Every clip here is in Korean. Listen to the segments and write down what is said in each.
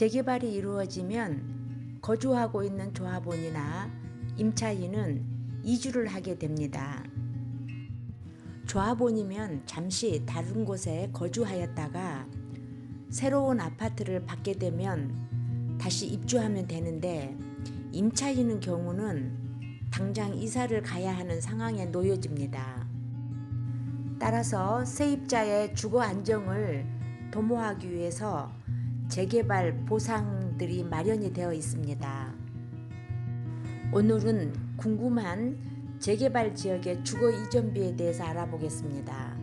재개발이 이루어지면 거주하고 있는 조합원이나 임차인은 이주를 하게 됩니다. 조합원이면 잠시 다른 곳에 거주하였다가 새로운 아파트를 받게 되면 다시 입주하면 되는데, 임차인의 경우는 당장 이사를 가야 하는 상황에 놓여집니다. 따라서 세입자의 주거 안정을 도모하기 위해서 재개발 보상들이 마련이 되어 있습니다. 오늘은 궁금한 재개발 지역의 주거 이전비에 대해서 알아보겠습니다.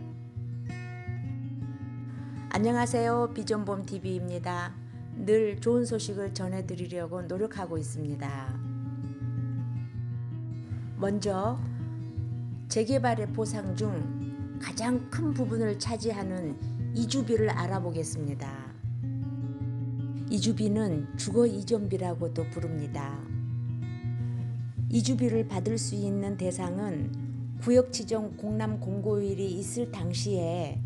안녕하세요. 비전봄TV입니다. 늘 좋은 소식을 전해드리려고 노력하고 있습니다. 먼저 재개발의 보상 중 가장 큰 부분을 차지하는 이주비를 알아보겠습니다. 이주비는 주거 이전비라고도 부릅니다. 이주비를 받을 수 있는 대상은 구역 지정 공람 공고일이 있을 당시에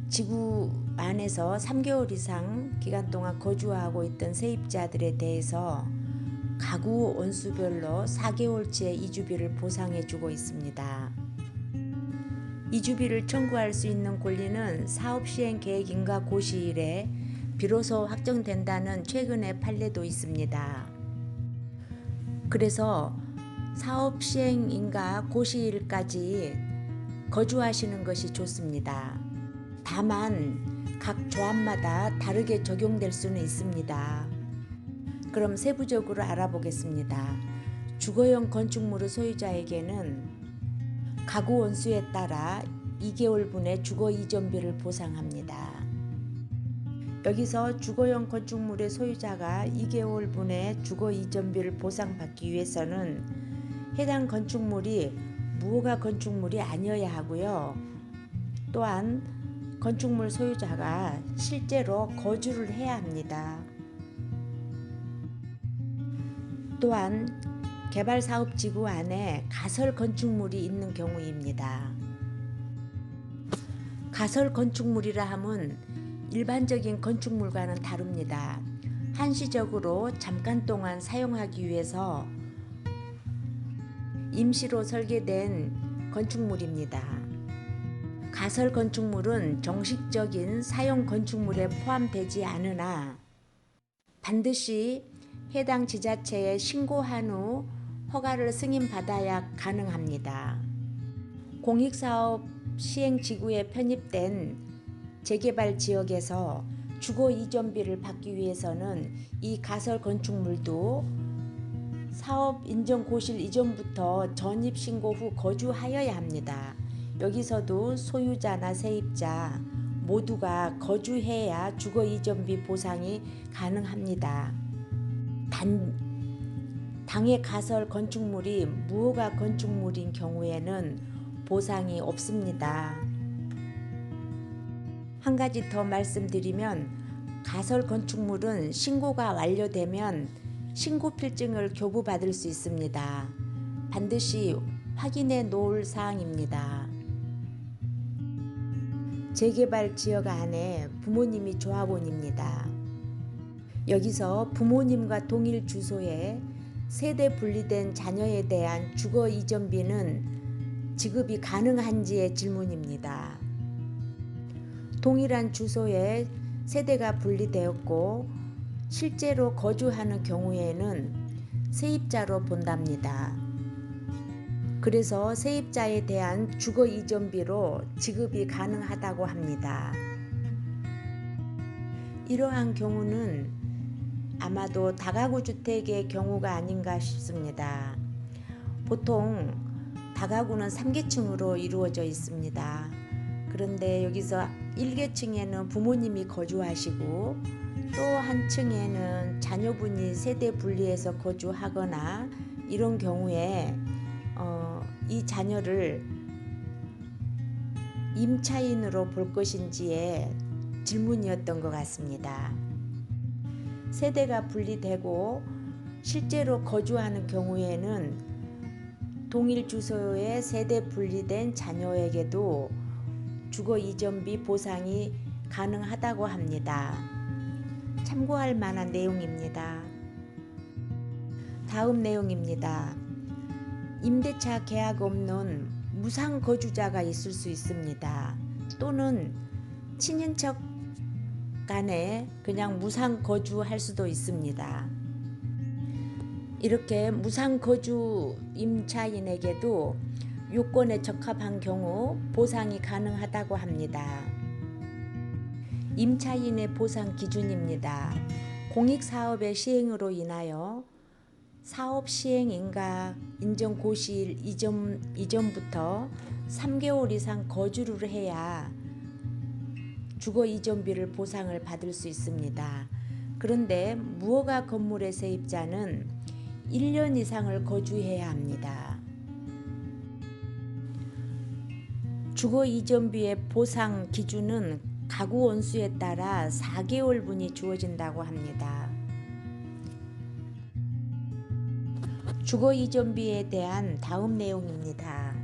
지구 안에서 3개월 이상 기간 동안 거주하고 있던 세입자들에 대해서 가구 원수별로 4개월치의 이주비를 보상해주고 있습니다. 이주비를 청구할 수 있는 권리는 사업시행계획인가 고시일에 비로소 확정된다는 최근의 판례도 있습니다. 그래서 사업시행인가 고시일까지 거주하시는 것이 좋습니다. 다만 각 조합마다 다르게 적용될 수는 있습니다. 그럼 세부적으로 알아보겠습니다. 주거용 건축물의 소유자에게는 가구 원수에 따라 2개월분의 주거 이전비를 보상합니다. 여기서 주거용 건축물의 소유자가 2개월분의 주거 이전비를 보상받기 위해서는 해당 건축물이 무허가 건축물이 아니어야 하고요. 또한 건축물 소유자가 실제로 거주를 해야 합니다. 또한 개발사업지구 안에 가설 건축물이 있는 경우입니다. 가설 건축물이라 함은 일반적인 건축물과는 다릅니다. 한시적으로 잠깐 동안 사용하기 위해서 임시로 설계된 건축물입니다. 가설 건축물은 정식적인 사용 건축물에 포함되지 않으나 반드시 해당 지자체에 신고한 후 허가를 승인받아야 가능합니다. 공익사업 시행지구에 편입된 재개발 지역에서 주거 이전비를 받기 위해서는 이 가설 건축물도 사업 인정 고실 이전부터 전입신고 후 거주하여야 합니다. 여기서도 소유자나 세입자 모두가 거주해야 주거 이전비 보상이 가능합니다. 당해 가설 건축물이 무허가 건축물인 경우에는 보상이 없습니다. 한 가지 더 말씀드리면, 가설 건축물은 신고가 완료되면 신고필증을 교부받을 수 있습니다. 반드시 확인해 놓을 사항입니다. 재개발 지역 안에 부모님이 조합원입니다. 여기서 부모님과 동일 주소에 세대 분리된 자녀에 대한 주거 이전비는 지급이 가능한지의 질문입니다. 동일한 주소에 세대가 분리되었고 실제로 거주하는 경우에는 세입자로 본답니다. 그래서 세입자에 대한 주거 이전비로 지급이 가능하다고 합니다. 이러한 경우는 아마도 다가구 주택의 경우가 아닌가 싶습니다. 보통 다가구는 3계층으로 이루어져 있습니다. 그런데 여기서 1계층에는 부모님이 거주하시고 또 한 층에는 자녀분이 세대 분리해서 거주하거나 이런 경우에 이 자녀를 임차인으로 볼 것인지에 질문이었던 것 같습니다. 세대가 분리되고 실제로 거주하는 경우에는 동일 주소에 세대 분리된 자녀에게도 주거 이전비 보상이 가능하다고 합니다. 참고할 만한 내용입니다. 다음 내용입니다. 임대차 계약 없는 무상 거주자가 있을 수 있습니다. 또는 친인척 간에 그냥 무상 거주할 수도 있습니다. 이렇게 무상 거주 임차인에게도 요건에 적합한 경우 보상이 가능하다고 합니다. 임차인의 보상 기준입니다. 공익사업의 시행으로 인하여 사업 시행인가 인정 고시일 이전부터 3개월 이상 거주를 해야 주거 이전비를 보상을 받을 수 있습니다. 그런데 무허가 건물의 세입자는 1년 이상을 거주해야 합니다. 주거 이전비의 보상 기준은 가구 원수에 따라 4개월분이 주어진다고 합니다. 주거 이전비에 대한 다음 내용입니다.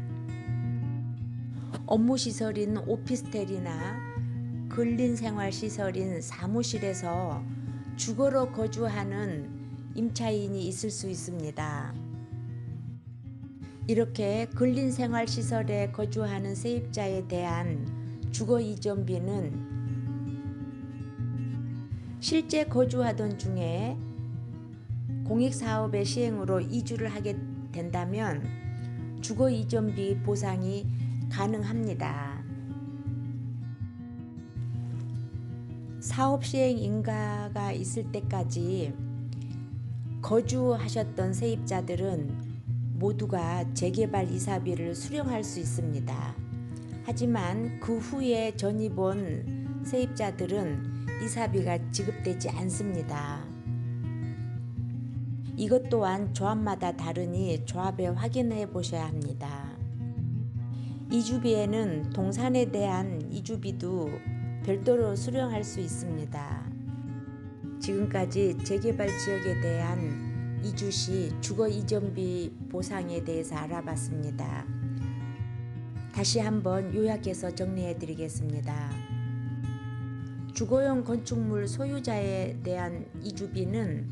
업무시설인 오피스텔이나 근린생활시설인 사무실에서 주거로 거주하는 임차인이 있을 수 있습니다. 이렇게 근린생활시설에 거주하는 세입자에 대한 주거 이전비는 실제 거주하던 중에 공익사업의 시행으로 이주를 하게 된다면 주거 이전비 보상이 가능합니다. 사업 시행 인가가 있을 때까지 거주하셨던 세입자들은 모두가 재개발 이사비를 수령할 수 있습니다. 하지만 그 후에 전입 온 세입자들은 이사비가 지급되지 않습니다. 이것 또한 조합마다 다르니 조합에 확인해 보셔야 합니다. 이주비에는 동산에 대한 이주비도 별도로 수령할 수 있습니다. 지금까지 재개발 지역에 대한 이주 시 주거 이전비 보상에 대해서 알아봤습니다. 다시 한번 요약해서 정리해 드리겠습니다. 주거용 건축물 소유자에 대한 이주비는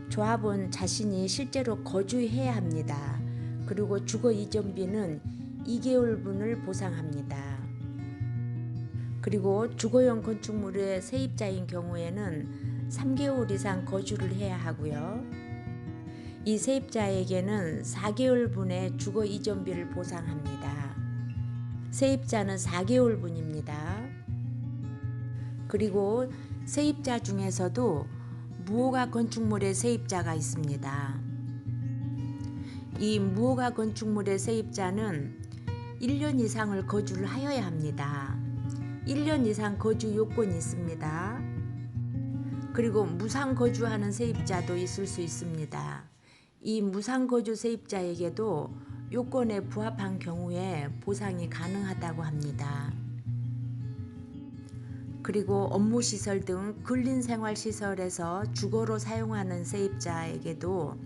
조합원 자신이 실제로 거주해야 합니다. 그리고 주거 이전비는 2개월분을 보상합니다. 그리고 주거용 건축물의 세입자인 경우에는 3개월 이상 거주를 해야 하고요. 이 세입자에게는 4개월분의 주거 이전비를 보상합니다. 세입자는 4개월분입니다. 그리고 세입자 중에서도 무허가 건축물의 세입자가 있습니다. 이 무허가 건축물의 세입자는 1년 이상을 거주를 하여야 합니다. 1년 이상 거주 요건이 있습니다. 그리고 무상 거주하는 세입자도 있을 수 있습니다. 이 무상 거주 세입자에게도 요건에 부합한 경우에 보상이 가능하다고 합니다. 그리고 업무시설 등 근린생활시설에서 주거로 사용하는 세입자에게도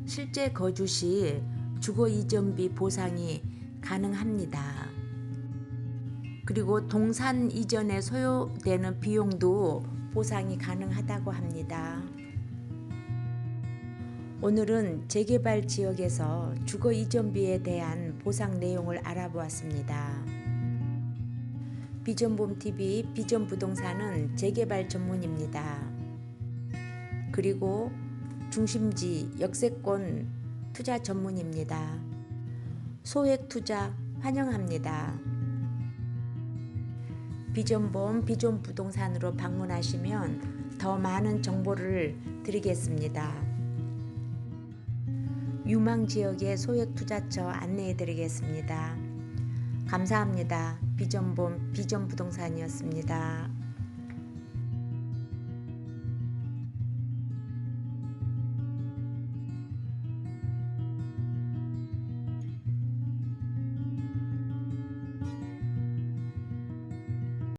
실제 거주 시 주거 이전비 보상이 가능합니다. 그리고 동산 이전에 소요되는 비용도 보상이 가능하다고 합니다. 오늘은 재개발 지역에서 주거 이전비에 대한 보상 내용을 알아보았습니다. 비전봄TV 비전부동산은 재개발 전문입니다. 그리고 중심지 역세권 투자 전문입니다. 소액 투자 환영합니다. 비전봄 비전부동산으로 방문하시면 더 많은 정보를 드리겠습니다. 유망지역의 소액투자처 안내해 드리겠습니다. 감사합니다. 비전봄 비전부동산이었습니다.